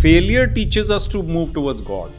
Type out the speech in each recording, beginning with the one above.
failure teaches us to move towards God.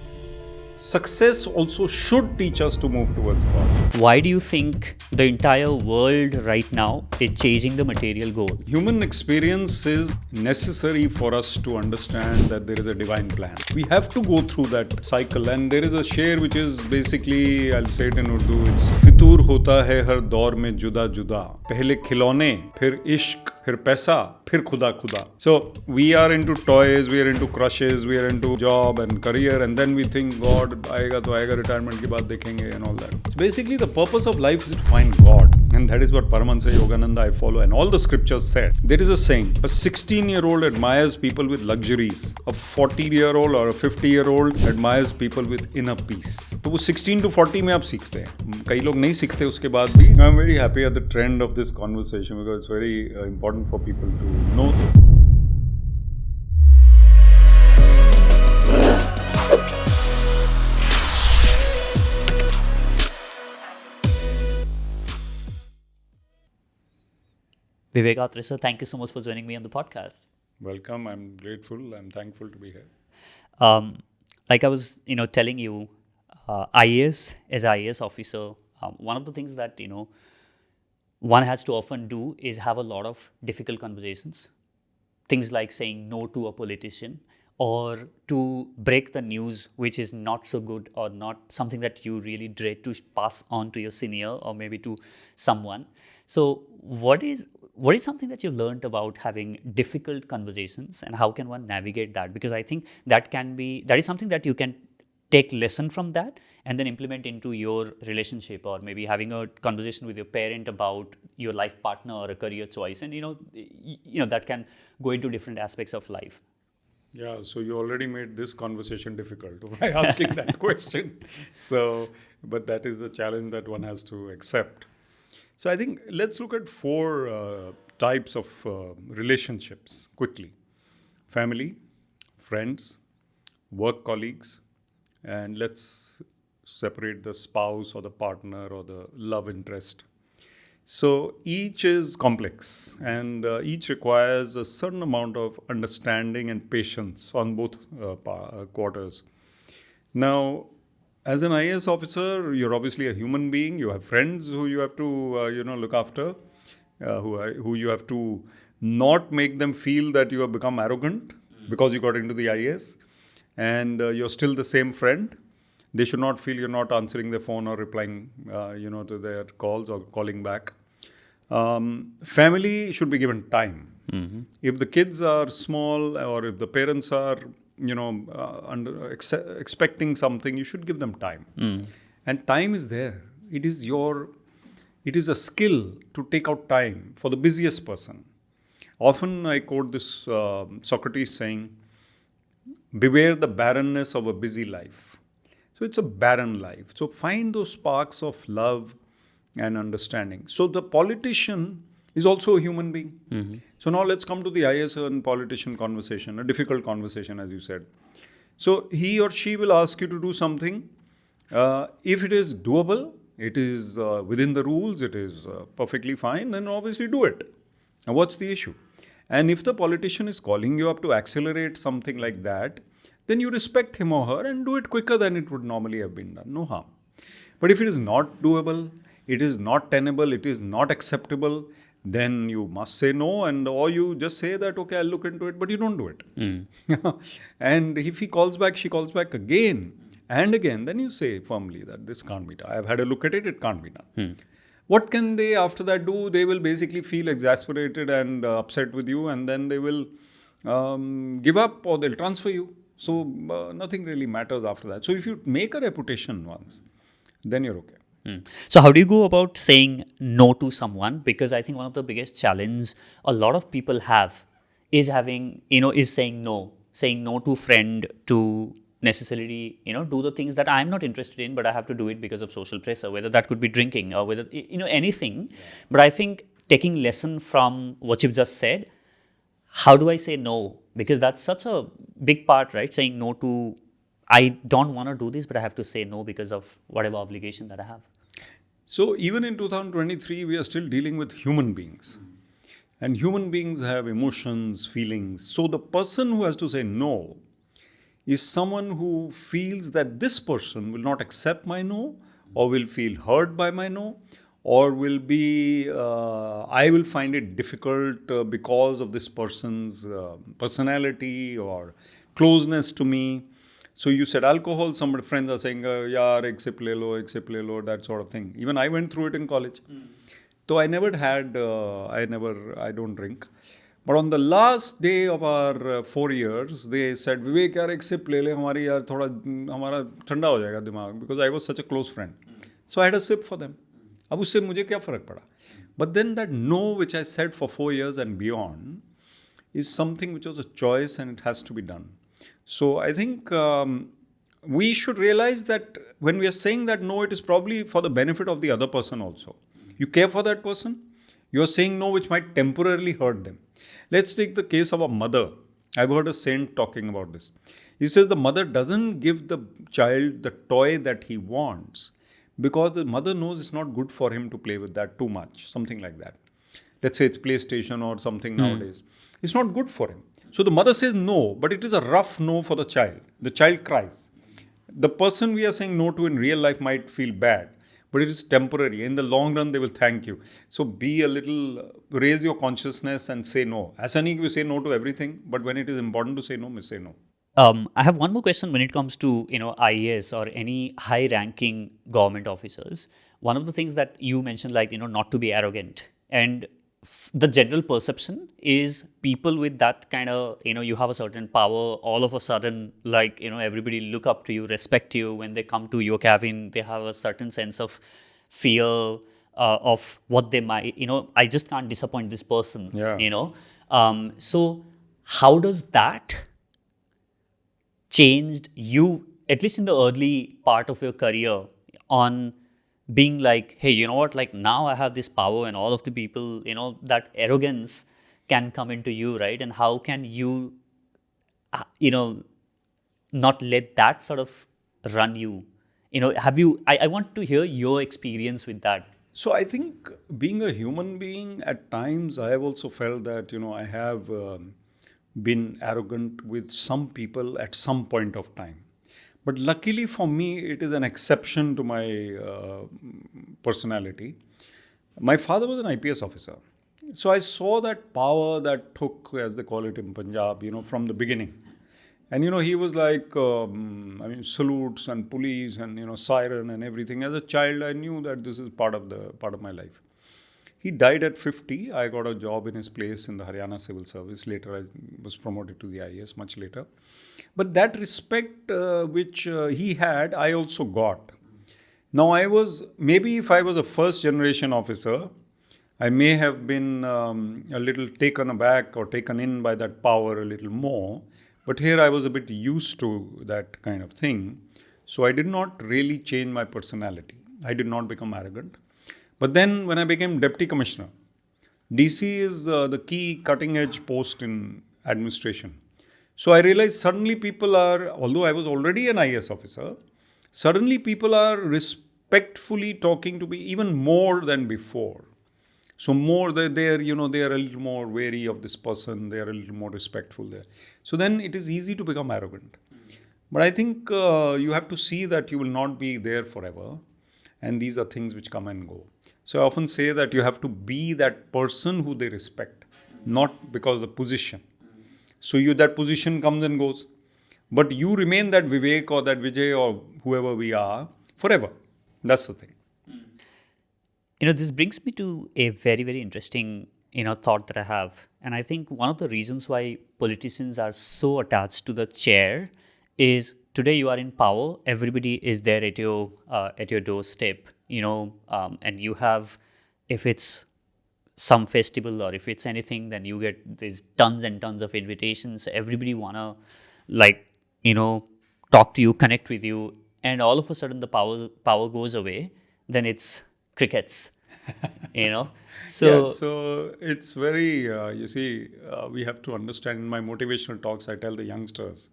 Success also should teach us to move towards God. Why do you think the entire world right now is chasing the material goal? Human experience is necessary for us to understand that there is a divine plan. We have to go through that cycle, and there is a sher which is basically, I'll say it in Urdu, it's फितूर होता है हर दौर में जुदा जुदा, पहले खिलौने, फिर इश्क, फिर पैसा, फिर खुदा खुदा. So we are into toys, we are into crushes, we are into job and career, and then we think God आएगा तो आएगा, retirement के बाद देखेंगे and all that. So basically the purpose of life is to find God, and that is what Paramahansa Yogananda I follow, and all the scriptures said. There is a saying, a 16-year-old admires people with luxuries, a 40-year-old or a 50-year-old admires people with inner peace. तो वो 16 to 40 में आप सीखते हैं, कई लोग नहीं सीखते उसके बाद भी. I'm very happy at the trend of this conversation because it's very important for people to know this. Vivek Atray, sir, thank you so much for joining me on the podcast. Welcome. I'm grateful. I'm thankful to be here. Like I was, telling you, IAS as IAS officer, one of the things that one has to often do is have a lot of difficult conversations. Things like saying no to a politician, or to break the news which is not so good or not something that you really dread to pass on to your senior or maybe to someone. So what is something that you learned about having difficult conversations, and how can one navigate that? Because I think that is something that you can take lesson from that and then implement into your relationship, or maybe having a conversation with your parent about your life partner or a career choice, and that can go into different aspects of life. Yeah, so you already made this conversation difficult by asking that question. But that is a challenge that one has to accept. So I think let's look at 4 types of relationships quickly. Family, friends, work colleagues, and let's separate the spouse or the partner or the love interest. So each is complex, and each requires a certain amount of understanding and patience on both quarters. Now, as an IAS officer, you're obviously a human being. You have friends who you have to, look after, who you have to not make them feel that you have become arrogant because you got into the IAS, and you're still the same friend. They should not feel you're not answering their phone or replying, to their calls or calling back. Family should be given time. Mm-hmm. If the kids are small, or if the parents are expecting something, you should give them time. And time is there. It is a skill to take out time for the busiest person. Often I quote this Socrates saying, beware the barrenness of a busy life. So it's a barren life. So find those sparks of love and understanding. So the politician is also a human being. Mm-hmm. So now let's come to the IAS and politician conversation, a difficult conversation, as you said. So he or she will ask you to do something. If it is doable, it is within the rules, it is perfectly fine, then obviously do it. Now what's the issue? And if the politician is calling you up to accelerate something like that, then you respect him or her and do it quicker than it would normally have been done. No harm. But if it is not doable, it is not tenable, it is not acceptable, then you must say no, or you just say that, okay, I'll look into it, but you don't do it. And if he calls back, she calls back again and again, then you say firmly that this can't be done. I've had a look at it, it can't be done. What can they after that do? They will basically feel exasperated and upset with you, and then they will give up, or they'll transfer you. So nothing really matters after that. So if you make a reputation once, then you're okay. So how do you go about saying no to someone? Because I think one of the biggest challenges a lot of people have is saying no to friend, to necessarily, do the things that I'm not interested in, but I have to do it because of social pressure, whether that could be drinking or whether, anything. Yeah. But I think taking lesson from what you've just said, how do I say no? Because that's such a big part, right? Saying no to, I don't want to do this, but I have to say no because of whatever obligation that I have. So even in 2023, we are still dealing with human beings. And human beings have emotions, feelings. So the person who has to say no is someone who feels that this person will not accept my no, or will feel hurt by my no, or will be, I will find it difficult because of this person's personality or closeness to me. So you said alcohol, some friends are saying, yaar, ek sip le lo, that sort of thing. Even I went through it in college. So I never had, I don't drink. But on the last day of our 4 years, they said, Vivek, yaar, ek sip le le, hamari yaar, thoda, hamara ठंडा हो जाएगा दिमाग, because I was such a close friend. So I had a sip for them. अब उससे मुझे क्या फ़र्क पड़ा? But then that no, which I said for 4 years and beyond, is something which was a choice and it has to be done. So I think we should realize that when we are saying that no, it is probably for the benefit of the other person also. You care for that person, you are saying no, which might temporarily hurt them. Let's take the case of a mother. I've heard a saint talking about this. He says the mother doesn't give the child the toy that he wants because the mother knows it's not good for him to play with that too much, something like that. Let's say it's PlayStation or something nowadays. It's not good for him. So the mother says no, but it is a rough no for the child. The child cries. The person we are saying no to in real life might feel bad, but it is temporary. In the long run, they will thank you. So be a little, raise your consciousness and say no. ऐसा नहीं कि we say no to everything, but when it is important to say no, we say no. I have one more question when it comes to IAS or any high-ranking government officers. One of the things that you mentioned, like not to be arrogant, and the general perception is people with that kind of you have a certain power. All of a sudden, like everybody look up to you, respect you. When they come to your cabin, they have a certain sense of fear of what they might. I just can't disappoint this person. Yeah. So how does that changed you, at least in the early part of your career, on being like, hey, you know what, like now I have this power and all of the people, that arrogance can come into you, right? And how can you, not let that sort of run you? Have you, I want to hear your experience with that. So I think being a human being, at times I have also felt that, I have been arrogant with some people at some point of time. But luckily for me, it is an exception to my personality. My father was an IPS officer. So I saw that power that took, as they call it in Punjab, from the beginning. And, he was like, salutes and police and, siren and everything. As a child, I knew that this is part of my life. He died at 50. I got a job in his place in the Haryana Civil Service. Later, I was promoted to the IAS much later. But that respect which he had, I also got. Now, maybe if I was a first generation officer, I may have been a little taken aback or taken in by that power a little more. But here I was a bit used to that kind of thing. So I did not really change my personality. I did not become arrogant. But then when I became deputy commissioner, DC is the key cutting edge post in administration. So I realized suddenly people are, although I was already an IAS officer, suddenly people are respectfully talking to me even more than before. So more they are a little more wary of this person, they are a little more respectful there. So then it is easy to become arrogant. But I think you have to see that you will not be there forever. And these are things which come and go. So I often say that you have to be that person who they respect, not because of the position. So that position comes and goes. But you remain that Vivek or that Bijay or whoever we are forever. That's the thing. This brings me to a very, very interesting, thought that I have. And I think one of the reasons why politicians are so attached to the chair is today you are in power, everybody is there at your doorstep, and you have, if it's some festival or if it's anything, then you get these tons and tons of invitations. Everybody wanna talk to you, connect with you, and all of a sudden the power goes away. Then it's crickets, So, yeah, so it's very, we have to understand. In my motivational talks, I tell the youngsters,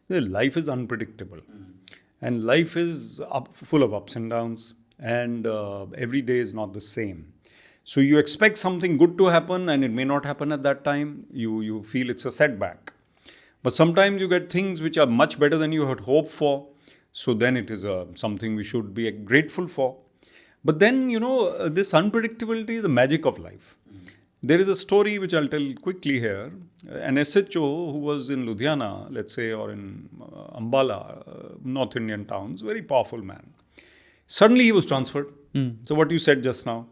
life is unpredictable. And life is full of ups and downs. And every day is not the same. So you expect something good to happen and it may not happen at that time. You feel it's a setback. But sometimes you get things which are much better than you had hoped for. So then it is something we should be grateful for. But then, this unpredictability is the magic of life. There is a story which I'll tell quickly here. An SHO who was in Ludhiana, let's say, or in Ambala, North Indian towns, very powerful man. Suddenly he was transferred. So what you said just now.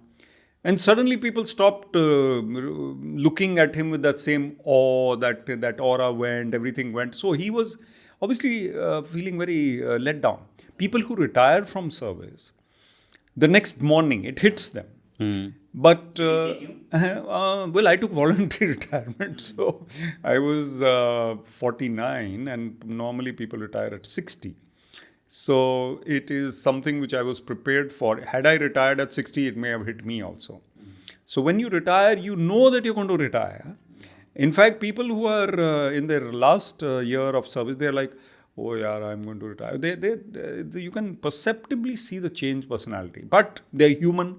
And suddenly people stopped looking at him with that same awe, that aura went, everything went. So he was obviously feeling very let down. People who retire from service, the next morning it hits them. But, well, I took voluntary retirement. So I was 49 and normally people retire at 60. So it is something which I was prepared for. Had I retired at 60, it may have hit me also. So when you retire, you know that you're going to retire. In fact, people who are in their last year of service, they're like, oh yeah, I'm going to retire. You can perceptibly see the changed personality. But they're human,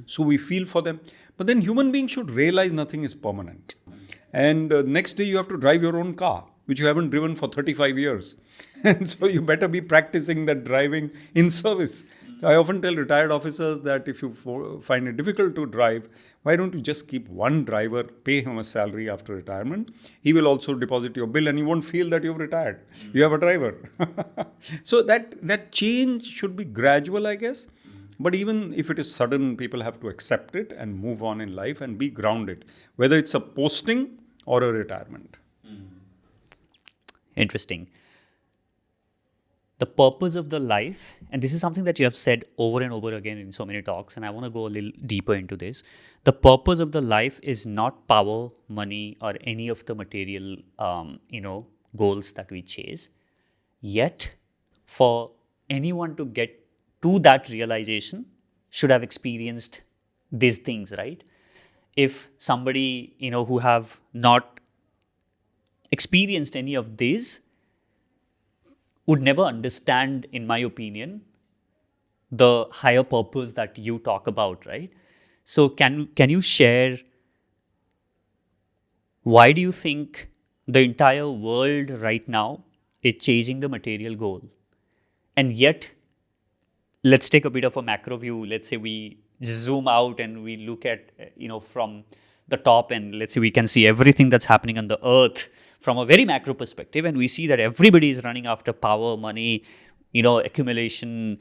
so we feel for them. But then human beings should realize nothing is permanent. And next day you have to drive your own car, which you haven't driven for 35 years. And so you better be practicing that driving in service. I often tell retired officers that if you find it difficult to drive, why don't you just keep one driver, pay him a salary after retirement? He will also deposit your bill and you won't feel that you've retired. You have a driver. So that change should be gradual, I guess. But even if it is sudden, people have to accept it and move on in life and be grounded, whether it's a posting or a retirement. Interesting. The purpose of the life, and this is something that you have said over and over again in so many talks, and I want to go a little deeper into this. The purpose of the life is not power, money, or any of the material, goals that we chase. Yet, for anyone to get to that realization, should have experienced these things, right? If somebody, who have not experienced any of these, would never understand, in my opinion, the higher purpose that you talk about, right? So can you share, why do you think the entire world right now is chasing the material goal? And yet, let's take a bit of a macro view. Let's say we zoom out and we look at, from the top, and let's say we can see everything that's happening on the earth from a very macro perspective, and we see that everybody is running after power, money, accumulation,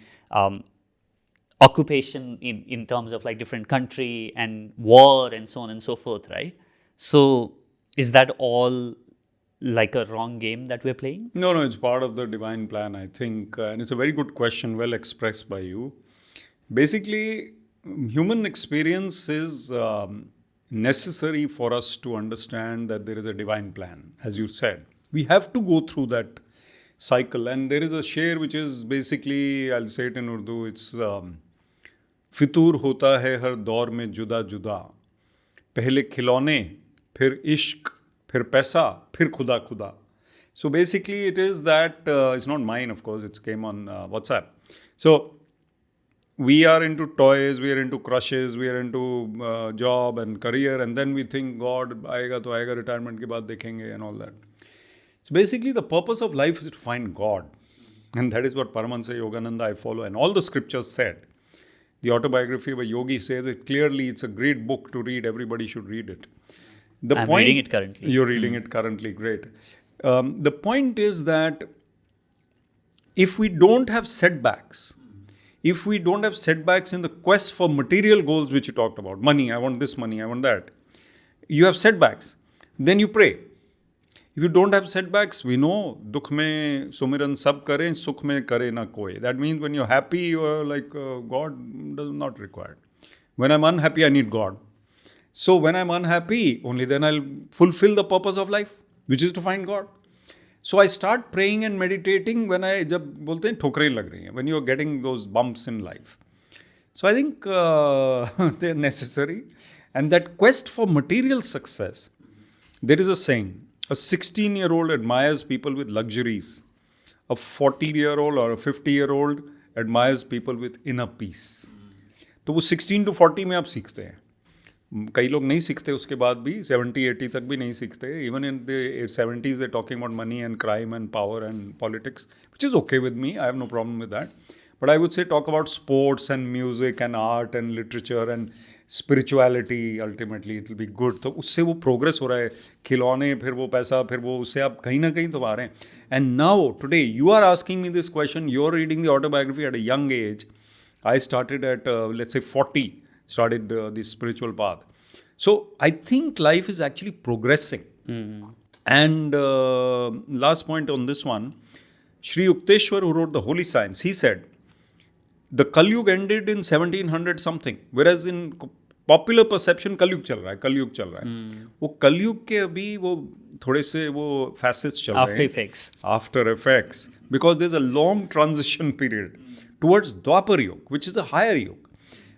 occupation in terms of like different country and war and so on and so forth, right? So is that all like a wrong game that we're playing? No, it's part of the divine plan, I think. And it's a very good question, well expressed by you. Basically, human experience is necessary for us to understand that there is a divine plan, as you said. We have to go through that cycle. And there is a sher which is basically, I'll say it in Urdu, it's फितूर होता है हर दौर में जुदा जुदा, पहले खिलौने, फिर इश्क, फिर पैसा, फिर खुदा खुदा. So basically it is that, it's not mine of course, it came on WhatsApp. So we are into toys, we are into crushes, we are into job and career, and then we think God आएगा तो आएगा, retirement के बाद देखेंगे and all that. So basically the purpose of life is to find God. And that is what Paramahansa Yogananda I follow, and all the scriptures said. The autobiography of a yogi says it clearly. It's a great book to read. Everybody should read it. I'm reading it currently. You're reading it currently. Great. The point is that if we don't have setbacks, if we don't have setbacks in the quest for material goals, which you talked about, money, I want this money, I want that, you have setbacks, then you pray. If you don't have setbacks, we know, dukh mein sumiran sab kare, sukh mein kare na koi. That means when you're happy, you're like, God does not required. When I'm unhappy, I need God. So when I'm unhappy, only then I'll fulfill the purpose of life, which is to find God. So I start praying and meditating when jab bolte hain ठोकरें लग रही हैं, when you're getting those bumps in life. So I think they're necessary. And that quest for material success, there is a saying, a 16-year-old admires people with luxuries. A 40-year-old or a 50-year-old admires people with inner peace. तो वो 16 to 40 में आप सीखते हैं. कई लोग नहीं सीखते उसके बाद भी 70-80 तक भी नहीं सीखते. Even in the 70s they're talking about money and crime and power and politics, which is okay with me. I have no problem with that. But I would say talk about sports and music and art and literature and spirituality. Ultimately it will be good. तो उससे वो progress हो रहा है. खिलौने, फिर वो पैसा, फिर वो उससे आप कहीं ना कहीं तो आ रहे हैं. And now today you are asking me this question. You're reading the autobiography at a young age. I started at let's say 40. Started the spiritual path. So I think life is actually progressing. And last point on this one, Sri Yukteswar, who wrote the Holy Science, he said, the Kalyug ended in 1700 something, whereas in popular perception Kalyug चल रहा है. वो Kalyug के अभी वो थोड़े से वो facets चल रहे हैं. After effects. Because there's a long transition period towards Dwapar Yuga, which is a higher yuga.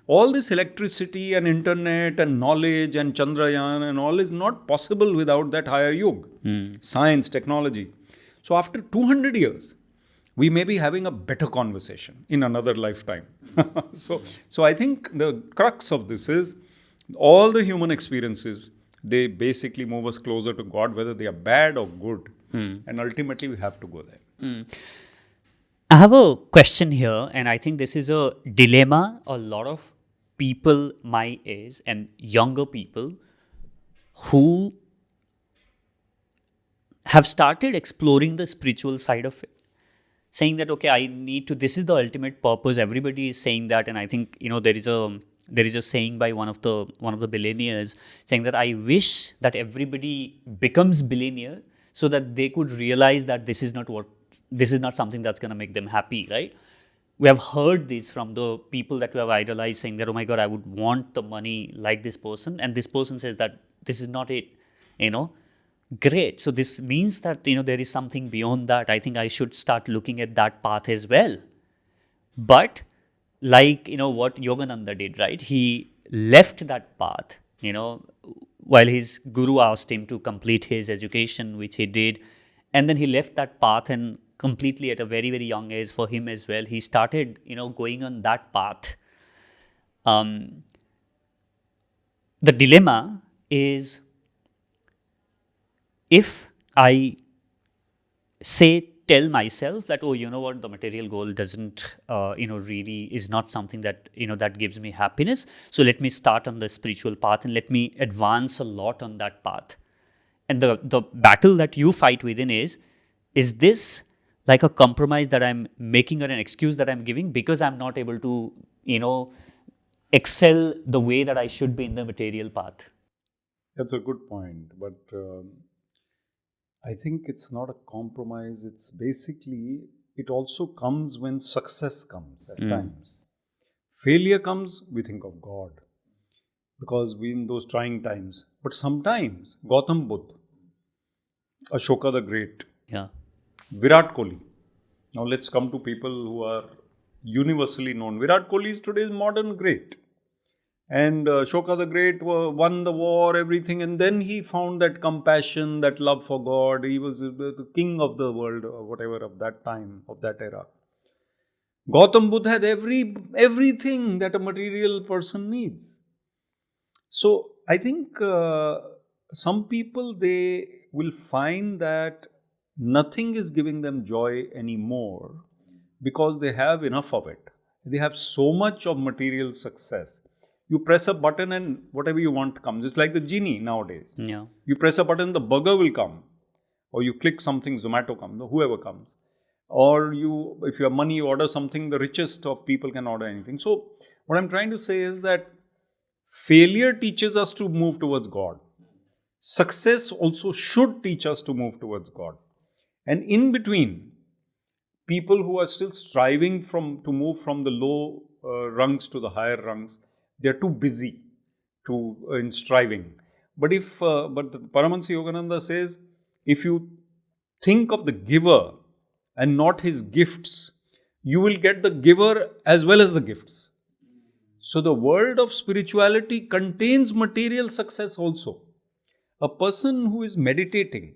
All this electricity and internet and knowledge and Chandrayaan and all is not possible without that higher yuga. Science, technology. So after 200 years, we may be having a better conversation in another lifetime. So I think the crux of this is all the human experiences, they basically move us closer to God, whether they are bad or good. And ultimately we have to go there. I have a question here, and I think this is a dilemma a lot of people my age and younger people who have started exploring the spiritual side of it, saying that, okay, I need to, this is the ultimate purpose. Everybody is saying that, and I think, there is a saying by one of the billionaires saying that I wish that everybody becomes billionaire so that they could realize that this is not something that's going to make them happy, right? We have heard this from the people that we have idolized, saying that, oh my God, I would want the money like this person. And this person says that this is not it, Great. So this means that, there is something beyond that. I think I should start looking at that path as well. But like, what Yogananda did, right? He left that path, while his guru asked him to complete his education, which he did. And then he left that path, and completely at a very, very young age for him as well, he started, going on that path. The dilemma is, if I tell myself that, oh, the material goal doesn't, really is not something that, that gives me happiness. So let me start on the spiritual path and let me advance a lot on that path. And the battle that you fight within is this like a compromise that I'm making or an excuse that I'm giving because I'm not able to, excel the way that I should be in the material path? That's a good point. But I think it's not a compromise. It's basically, it also comes when success comes at times. Failure comes, we think of God. Because we're in those trying times. But sometimes, Gautam Buddha, Ashoka the Great, Virat Kohli. Now let's come to people who are universally known. Virat Kohli is today's modern great. And Ashoka the Great won the war, everything. And then he found that compassion, that love for God. He was the king of the world, or whatever, of that time, of that era. Gautam Buddha had everything that a material person needs. So I think some people, they will find that nothing is giving them joy anymore because they have enough of it. They have so much of material success. You press a button and whatever you want comes. It's like the genie nowadays. Yeah. You press a button, the burger will come. Or you click something, Zomato comes, whoever comes. Or if you have money, you order something, the richest of people can order anything. So what I'm trying to say is that failure teaches us to move towards God. Success also should teach us to move towards God. And in between, people who are still striving to move from the low rungs to the higher rungs, they're too busy in striving. But Paramahansa Yogananda says, if you think of the giver and not his gifts, you will get the giver as well as the gifts. So the world of spirituality contains material success also. A person who is meditating,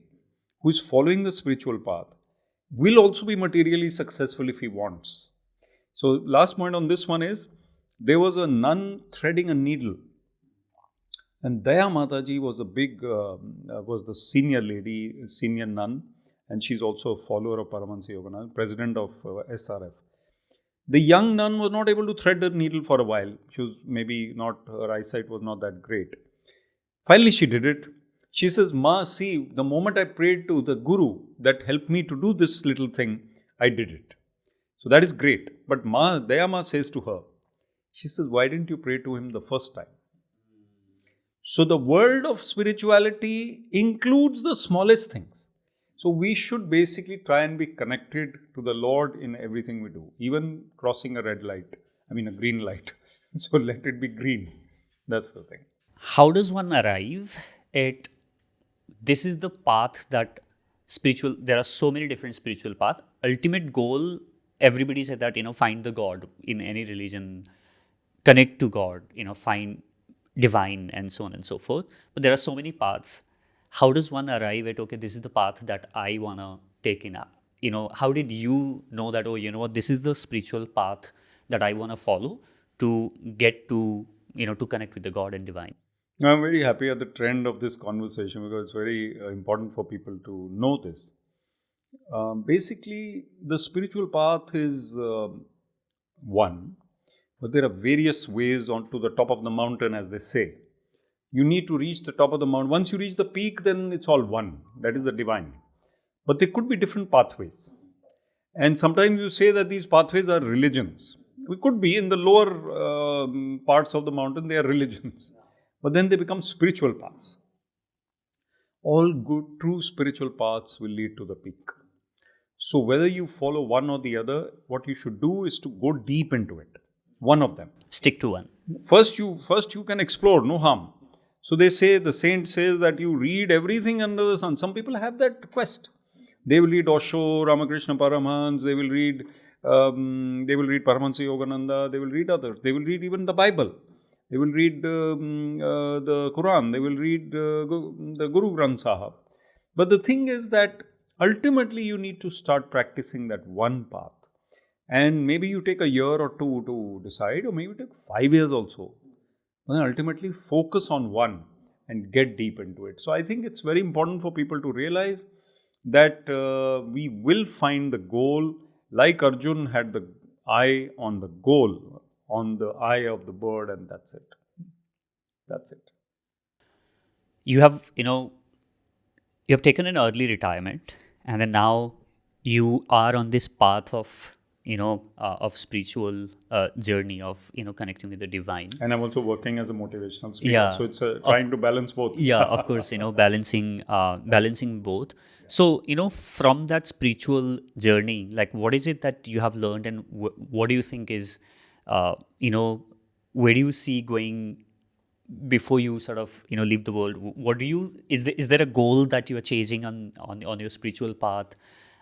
who is following the spiritual path, will also be materially successful if he wants. So last point on this one is, there was a nun threading a needle. And Daya Mataji was was the senior lady, senior nun, and she's also a follower of Paramahansa Yogananda, president of SRF. The young nun was not able to thread the needle for a while. She was maybe not, her eyesight was not that great. Finally, she did it. She says, Ma, see, the moment I prayed to the Guru that helped me to do this little thing, I did it. So that is great. But Ma, Daya Ma says to her, she says, why didn't you pray to him the first time? So the world of spirituality includes the smallest things. So we should basically try and be connected to the Lord in everything we do, even crossing a red light, a green light. So let it be green. That's the thing. How does one arrive at this is the path that spiritual, there are so many different spiritual paths. Ultimate goal, everybody said that, find the God in any religion, connect to God, find divine and so on and so forth. But there are so many paths. How does one arrive at, okay, this is the path that I want to take in? How did you know that, oh, you know what, this is the spiritual path that I want to follow to get to, to connect with the God and divine? I'm very happy at the trend of this conversation because it's very important for people to know this. Basically, the spiritual path is one, but there are various ways onto the top of the mountain, as they say. You need to reach the top of the mountain. Once you reach the peak, then it's all one. That is the divine. But there could be different pathways. And sometimes you say that these pathways are religions. We could be in the lower parts of the mountain, they are religions. But then they become spiritual paths. All good, true spiritual paths will lead to the peak. So whether you follow one or the other, what you should do is to go deep into it. One of them. Stick to one. First you can explore, no harm. So they say, the saint says that you read everything under the sun. Some people have that quest. They will read Osho, Ramakrishna Paramhans, they will read Paramahansa Yogananda, they will read others. They will read even the Bible. They will read the Quran. They will read the Guru Granth Sahib. But the thing is that ultimately you need to start practicing that one path. And maybe you take a year or two to decide, or maybe you take 5 years also. But then ultimately focus on one and get deep into it. So I think it's very important for people to realize that we will find the goal, like Arjun had the eye on the goal, on the eye of the bird, and that's it. That's it. You have, you have taken an early retirement, and then now you are on this path of, of spiritual journey of, connecting with the divine. And I'm also working as a motivational speaker. Yeah. So it's trying to balance both. Yeah, of course, balancing both. So, from that spiritual journey, like what is it that you have learned, and what do you think is, where do you see going before you sort of, leave the world? What do you, is there a goal that you are chasing on your spiritual path?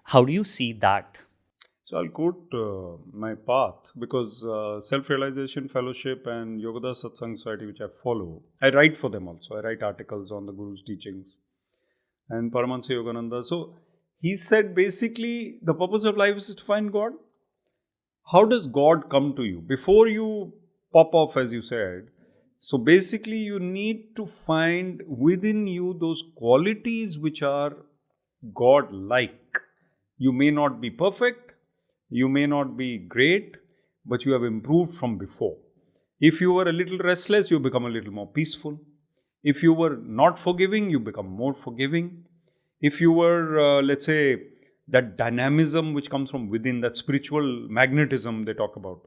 How do you see that? So I'll quote my path, because Self-Realization Fellowship and Yogoda Satsang Society, which I follow, I write for them also. I write articles on the Guru's teachings and Paramahansa Yogananda. So he said basically the purpose of life is to find God. How does God come to you? Before you pop off, as you said, so basically you need to find within you those qualities which are God-like. You may not be perfect, you may not be great, but you have improved from before. If you were a little restless, you become a little more peaceful. If you were not forgiving, you become more forgiving. If you were, let's say, that dynamism which comes from within, that spiritual magnetism they talk about,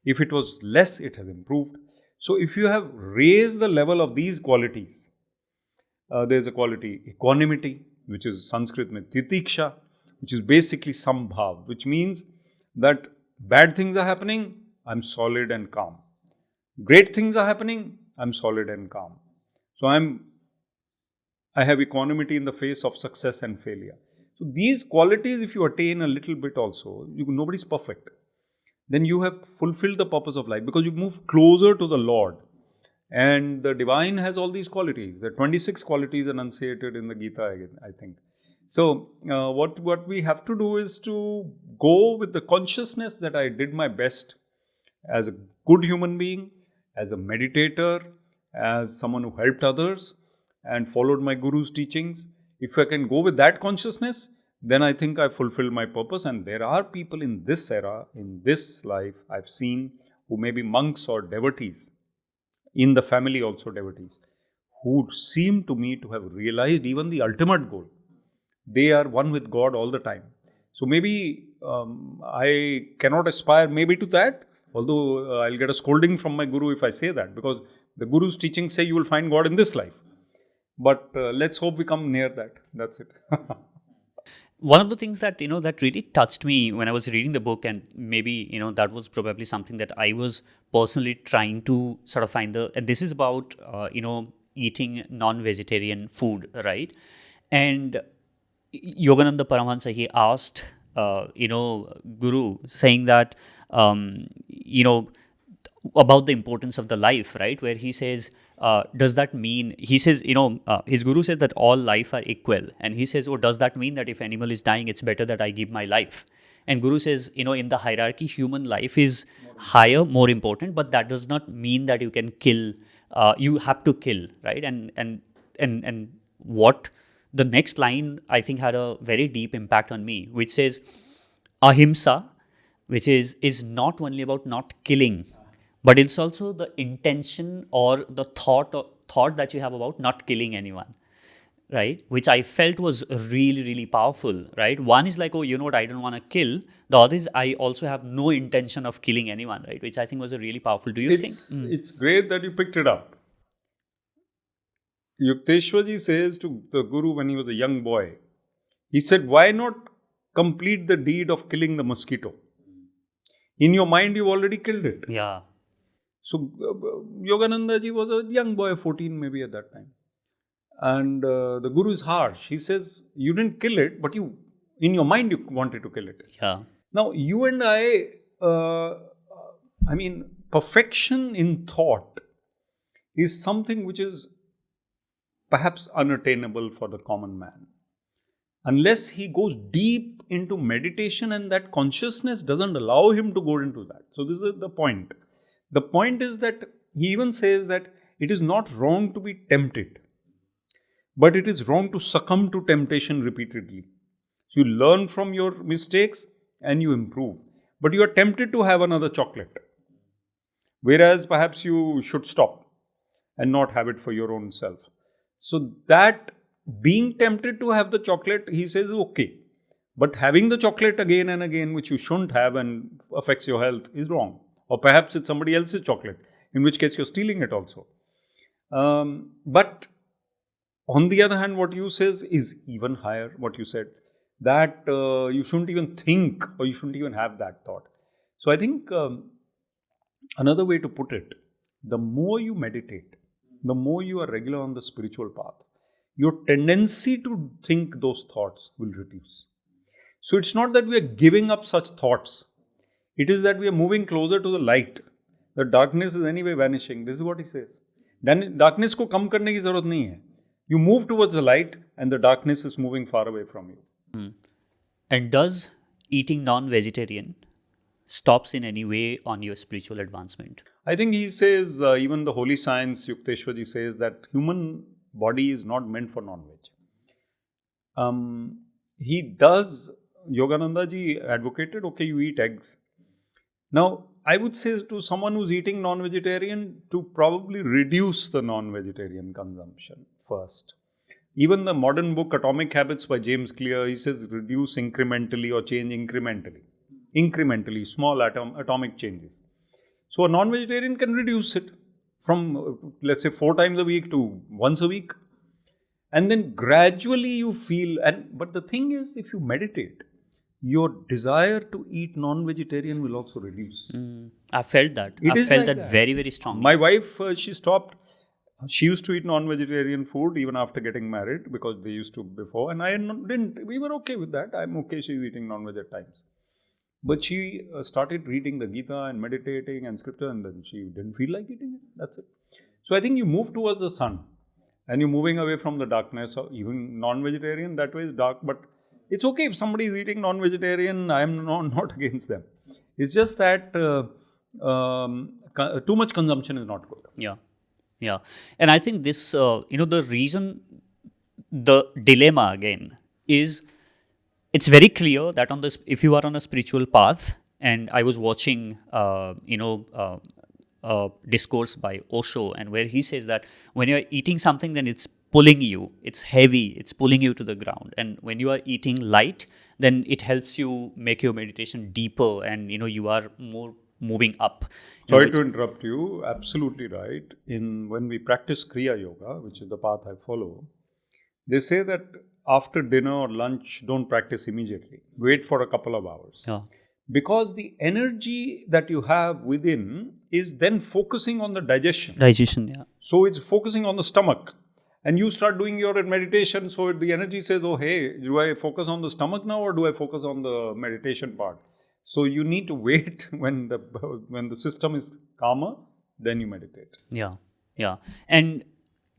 if it was less, it has improved. So if you have raised the level of these qualities, there's a quality equanimity, which is Sanskrit mein titiksha, which is basically sambhav, which means that bad things are happening, I'm solid and calm. Great things are happening, I'm solid and calm. So I have equanimity in the face of success and failure. So these qualities, if you attain a little bit also, nobody's perfect. Then you have fulfilled the purpose of life, because you move closer to the Lord. And the divine has all these qualities. There are 26 qualities enunciated in the Gita, I think. So what we have to do is to go with the consciousness that I did my best as a good human being, as a meditator, as someone who helped others and followed my guru's teachings. If I can go with that consciousness, then I think I fulfilled my purpose. And there are people in this era, in this life, I've seen who may be monks or devotees, in the family also devotees, who seem to me to have realized even the ultimate goal. They are one with God all the time. So maybe I cannot aspire maybe to that, although I'll get a scolding from my guru if I say that, because the guru's teachings say you will find God in this life. But let's hope we come near that. That's it. One of the things that that really touched me when I was reading the book, and maybe that was probably something that I was personally trying to sort of find and this is about eating non-vegetarian food, right? And Yogananda Paramahansa, he asked Guru, saying that about the importance of the life, right? Where he says, does that mean, he says, his guru said that all life are equal. And he says, oh, does that mean that if animal is dying, it's better that I give my life? And guru says, in the hierarchy, human life is higher, more important, but that does not mean that you can kill, you have to kill, right? And what the next line, I think, had a very deep impact on me, which says, Ahimsa, which is not only about not killing, but it's also the intention or the thought that you have about not killing anyone, right? Which I felt was really, really powerful, right? One is like, oh, you know what, I don't want to kill. The other is I also have no intention of killing anyone, right? Which I think was a really powerful. Do you think? It's great that you picked it up. Yukteswarji says to the guru when he was a young boy, he said, why not complete the deed of killing the mosquito? In your mind, you've already killed it. Yeah. So, Yogananda ji was a young boy, 14 maybe at that time. And the guru is harsh. He says, you didn't kill it, but in your mind, you wanted to kill it. Yeah. Now, you and I perfection in thought is something which is perhaps unattainable for the common man. Unless he goes deep into meditation and that consciousness doesn't allow him to go into that. So, this is the point. The point is that he even says that it is not wrong to be tempted, but it is wrong to succumb to temptation repeatedly. So, you learn from your mistakes and you improve. But you are tempted to have another chocolate, whereas perhaps you should stop and not have it for your own self. So, that being tempted to have the chocolate, he says, is okay. But having the chocolate again and again, which you shouldn't have and affects your health, is wrong. Or perhaps it's somebody else's chocolate, in which case you're stealing it also. But on the other hand, what you says is even higher, what you said, that you shouldn't even think or you shouldn't even have that thought. So I think another way to put it, the more you meditate, the more you are regular on the spiritual path, your tendency to think those thoughts will reduce. So it's not that we are giving up such thoughts. It is that we are moving closer to the light. The darkness is anyway vanishing. This is what he says. Darkness ko kam karne ki zarurat nahi hai. You move towards the light and the darkness is moving far away from you. And does eating non-vegetarian stops in any way on your spiritual advancement? I think he says, even the holy science, Yukteswarji says that human body is not meant for non-veg. He does, Yogananda ji advocated, okay, you eat eggs. Now, I would say to someone who's eating non-vegetarian to probably reduce the non-vegetarian consumption first. Even the modern book Atomic Habits by James Clear, he says reduce incrementally or change incrementally. Incrementally, small atomic changes. So, a non-vegetarian can reduce it from, let's say, 4 times a week to once a week. And then gradually you feel, but the thing is, if you meditate, your desire to eat non-vegetarian will also reduce. I felt that. I felt that very, very strongly. My wife, she stopped. She used to eat non-vegetarian food even after getting married because they used to before. And I didn't. We were okay with that. I'm okay she's eating non-veg at times. But she started reading the Gita and meditating and scripture, and then she didn't feel like eating it. That's it. So I think you move towards the sun and you're moving away from the darkness. Or even non-vegetarian, that way is dark. But it's okay if somebody is eating non-vegetarian. I am not against them. It's just that too much consumption is not good. Yeah. Yeah. And I think this, the reason, the dilemma again is, it's very clear that on this, if you are on a spiritual path, and I was watching, discourse by Osho, and where he says that when you're eating something, then it's pulling you, it's heavy, it's pulling you to the ground. And when you are eating light, then it helps you make your meditation deeper, and you are more moving up. Sorry to interrupt you. Absolutely right. When we practice Kriya Yoga, which is the path I follow, they say that after dinner or lunch, don't practice immediately. Wait for a couple of hours. Yeah. Because the energy that you have within is then focusing on the digestion. Yeah. So it's focusing on the stomach. And you start doing your meditation, so the energy says, oh, hey, do I focus on the stomach now or do I focus on the meditation part? So you need to wait when the system is calmer, then you meditate. Yeah. And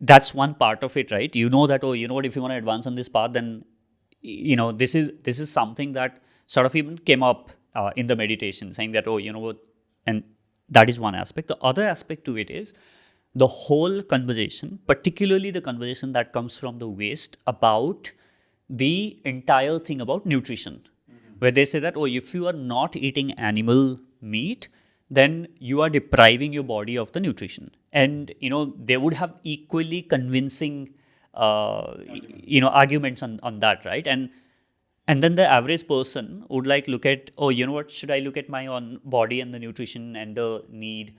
that's one part of it, right? You know that, oh, you know what, if you want to advance on this path, then this is something that sort of even came up in the meditation, saying that, oh, you know what, and that is one aspect. The other aspect to it is the whole conversation, particularly the conversation that comes from the West about the entire thing about nutrition, where they say that, oh, if you are not eating animal meat, then you are depriving your body of the nutrition. And they would have equally convincing arguments on that, right? And then the average person would look at, oh, you know what, should I look at my own body and the nutrition and the need,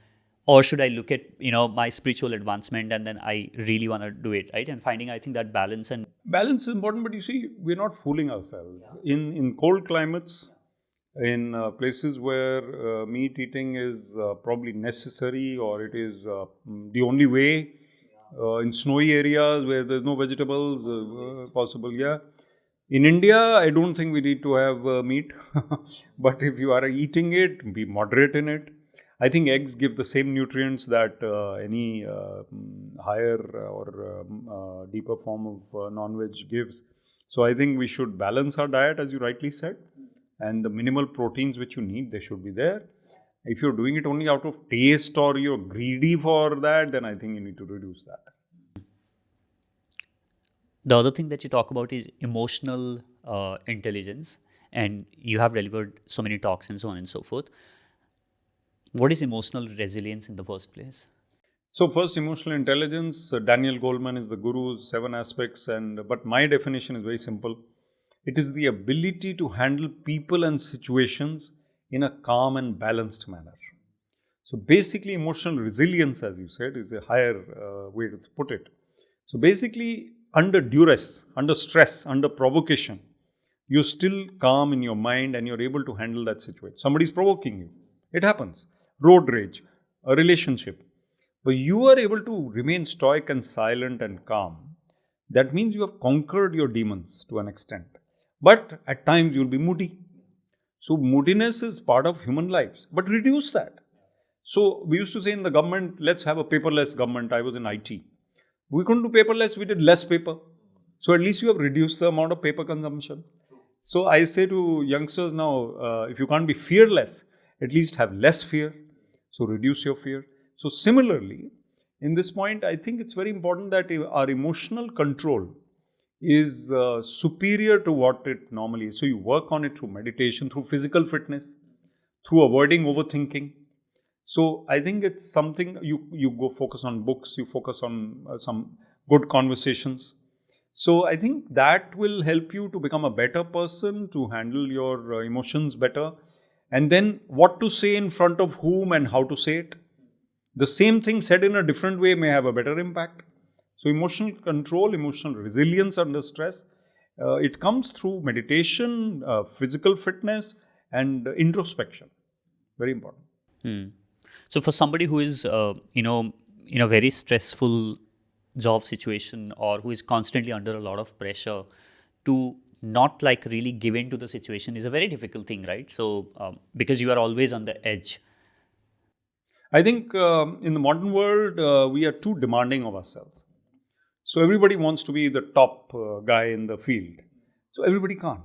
or should I look at my spiritual advancement, and then I really want to do it, right? And finding, I think, that balance. And balance is important, but you see, we're not fooling ourselves. In cold climates, in places where meat eating is probably necessary, or it is the only way, in snowy areas where there's no vegetables possible, In India, I don't think we need to have meat, but if you are eating it, be moderate in it. I think eggs give the same nutrients that any higher or deeper form of non-veg gives. So I think we should balance our diet, as you rightly said, and the minimal proteins which you need, they should be there. If you're doing it only out of taste or you're greedy for that, then I think you need to reduce that. The other thing that you talk about is emotional intelligence, and you have delivered so many talks and so on and so forth. What is emotional resilience in the first place? So first, emotional intelligence, Daniel Goleman is the guru's 7 aspects, but my definition is very simple. It is the ability to handle people and situations in a calm and balanced manner. So basically, emotional resilience, as you said, is a higher way to put it. So basically, under duress, under stress, under provocation, you're still calm in your mind and you're able to handle that situation. Somebody's provoking you. It happens. Road rage, a relationship. But you are able to remain stoic and silent and calm. That means you have conquered your demons to an extent. But at times you'll be moody. So moodiness is part of human lives. But reduce that. So we used to say in the government, let's have a paperless government. I was in IT. We couldn't do paperless, we did less paper. So at least you have reduced the amount of paper consumption. So I say to youngsters now, if you can't be fearless, at least have less fear. So reduce your fear. So similarly, in this point, I think it's very important that our emotional control is superior to what it normally is. So you work on it through meditation, through physical fitness, through avoiding overthinking. So I think it's something you go focus on books, you focus on some good conversations. So I think that will help you to become a better person, to handle your emotions better. And then what to say in front of whom and how to say it. The same thing said in a different way may have a better impact. So emotional control, emotional resilience under stress, it comes through meditation, physical fitness, and introspection. Very important. So for somebody who is, in a very stressful job situation, or who is constantly under a lot of pressure, to not really give in to the situation is a very difficult thing, right? So because you are always on the edge. I think in the modern world, we are too demanding of ourselves. So everybody wants to be the top guy in the field. So everybody can't.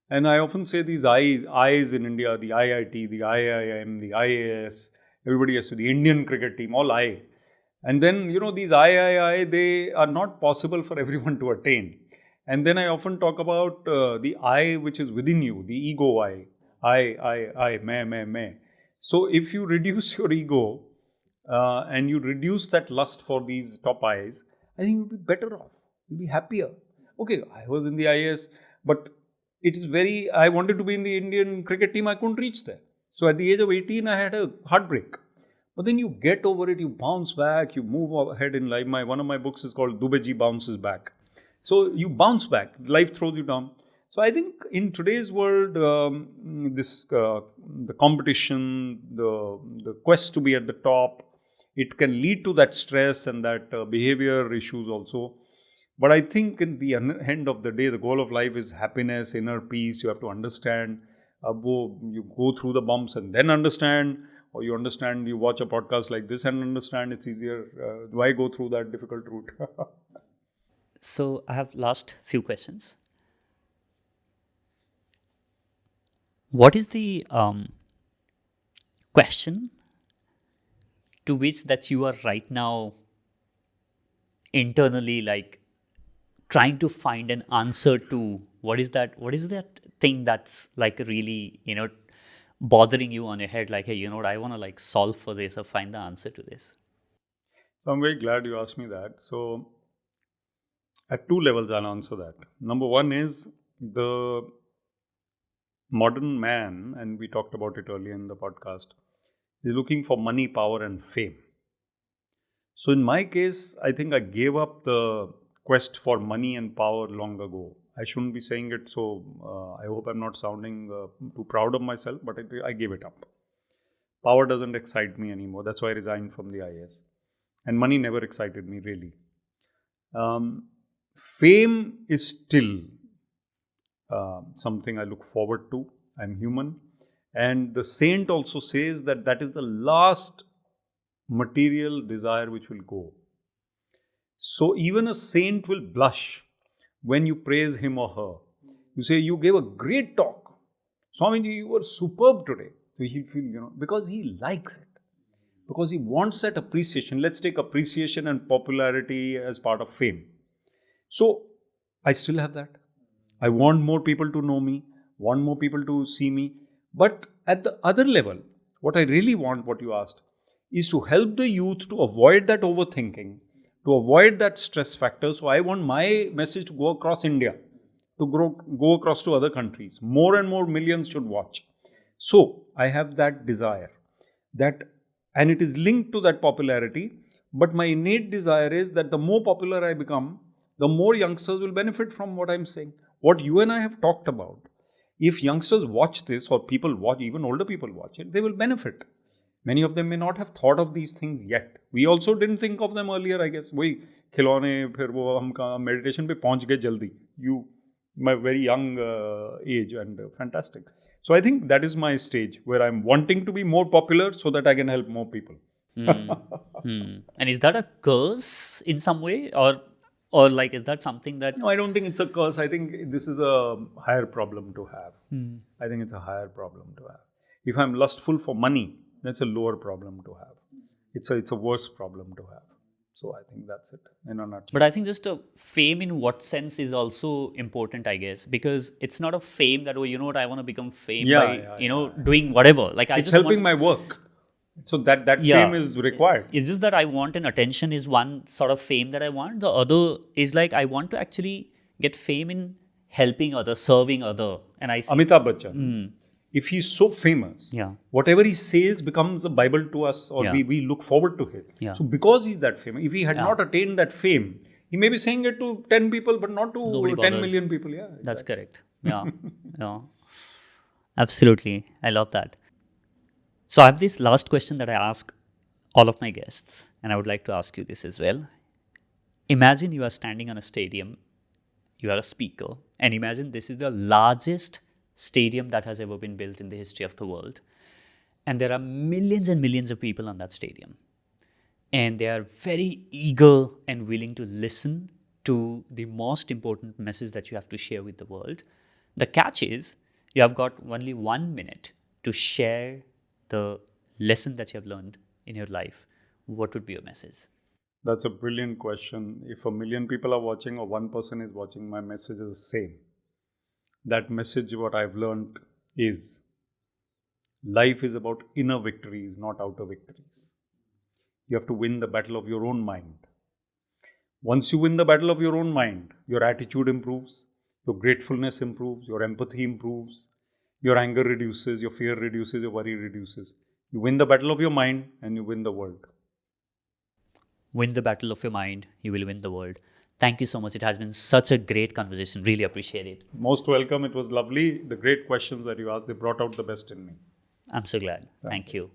And I often say these I's in India, the IIT, the IIM, the IAS, everybody has to, the Indian cricket team, all I. And then, these I, they are not possible for everyone to attain. And then I often talk about the I which is within you, the ego I, me. So if you reduce your ego and you reduce that lust for these top I's, I think you'll be better off. You'll be happier. Okay, I was in the IAS, but I wanted to be in the Indian cricket team, I couldn't reach there. So at the age of 18, I had a heartbreak. But then you get over it, you bounce back, you move ahead in life. One of my books is called Dubey Bounces Back. So you bounce back, life throws you down. So I think in today's world, the competition, the quest to be at the top, it can lead to that stress and that behavior issues also. But I think in the end of the day, the goal of life is happiness, inner peace. You have to understand. You go through the bumps and then understand, or you understand, you watch a podcast like this and understand it's easier. Why go through that difficult route? So I have last few questions. What is the question to which that you are right now internally like trying to find an answer to? What is that thing that's like really bothering you on your head, like, hey, I want to like solve for this or find the answer to this? So I'm very glad you asked me that. So at two levels I'll answer that. Number one is the modern man, and we talked about it earlier in the podcast, is looking for money, power and fame. So in my case, I think I gave up the quest for money and power long ago. I shouldn't be saying it, so I hope I'm not sounding too proud of myself, but I gave it up. Power doesn't excite me anymore. That's why I resigned from the IAS. And money never excited me, really. Fame is still something I look forward to. I'm human. And the saint also says that that is the last material desire which will go. So even a saint will blush when you praise him or her. You say, you gave a great talk. Swamiji, you were superb today. So he'll feel, because he likes it. Because he wants that appreciation. Let's take appreciation and popularity as part of fame. So I still have that. I want more people to know me, want more people to see me. But at the other level, what I really want, what you asked, is to help the youth to avoid that overthinking, to avoid that stress factor. So I want my message to go across India, to go across to other countries. More and more millions should watch. So I have that desire, and it is linked to that popularity. But my innate desire is that the more popular I become, the more youngsters will benefit from what I'm saying. What you and I have talked about, if youngsters watch this, or people watch, even older people watch it, they will benefit. Many of them may not have thought of these things yet. We also didn't think of them earlier, I guess. वही खिलौने फिर वो हम meditation पे पहुंच गए जल्दी. My very young age, and fantastic. So I think that is my stage where I'm wanting to be more popular so that I can help more people. And is that a curse in some way, or like is that something that? No, I don't think it's a curse. I think this is a higher problem to have. I think it's a higher problem to have. If I'm lustful for money, that's a lower problem to have. It's a worse problem to have. So I think that's it in a nutshell. But I think just a fame in what sense is also important, I guess, because it's not a fame that, oh, you know what, I want to become fame by doing whatever. Like it's helping my work. So that fame is required. It's just that I want an attention is one sort of fame that I want. The other is like I want to actually get fame in helping others, serving other. And I see Amitabh Bachchan. If he's so famous, whatever he says becomes a Bible to us, or we look forward to it. So because he's that famous, if he had not attained that fame, he may be saying it to 10 people, but not to 10 million people. Yeah, exactly. That's correct. Yeah. Absolutely. I love that. So I have this last question that I ask all of my guests, and I would like to ask you this as well. Imagine you are standing on a stadium, you are a speaker, and imagine this is the largest stadium that has ever been built in the history of the world. And there are millions and millions of people on that stadium. And they are very eager and willing to listen to the most important message that you have to share with the world. The catch is, you have got only 1 minute to share the lesson that you have learned in your life. What would be your message? That's a brilliant question. If 1,000,000 people are watching or one person is watching, my message is the same. That message, what I've learned is life is about inner victories, not outer victories. You have to win the battle of your own mind. Once you win the battle of your own mind, your attitude improves, your gratefulness improves, your empathy improves, your anger reduces, your fear reduces, your worry reduces. You win the battle of your mind and you win the world. Win the battle of your mind, you will win the world. Thank you so much. It has been such a great conversation. Really appreciate it. Most welcome. It was lovely. The great questions that you asked, they brought out the best in me. I'm so glad. Thank you.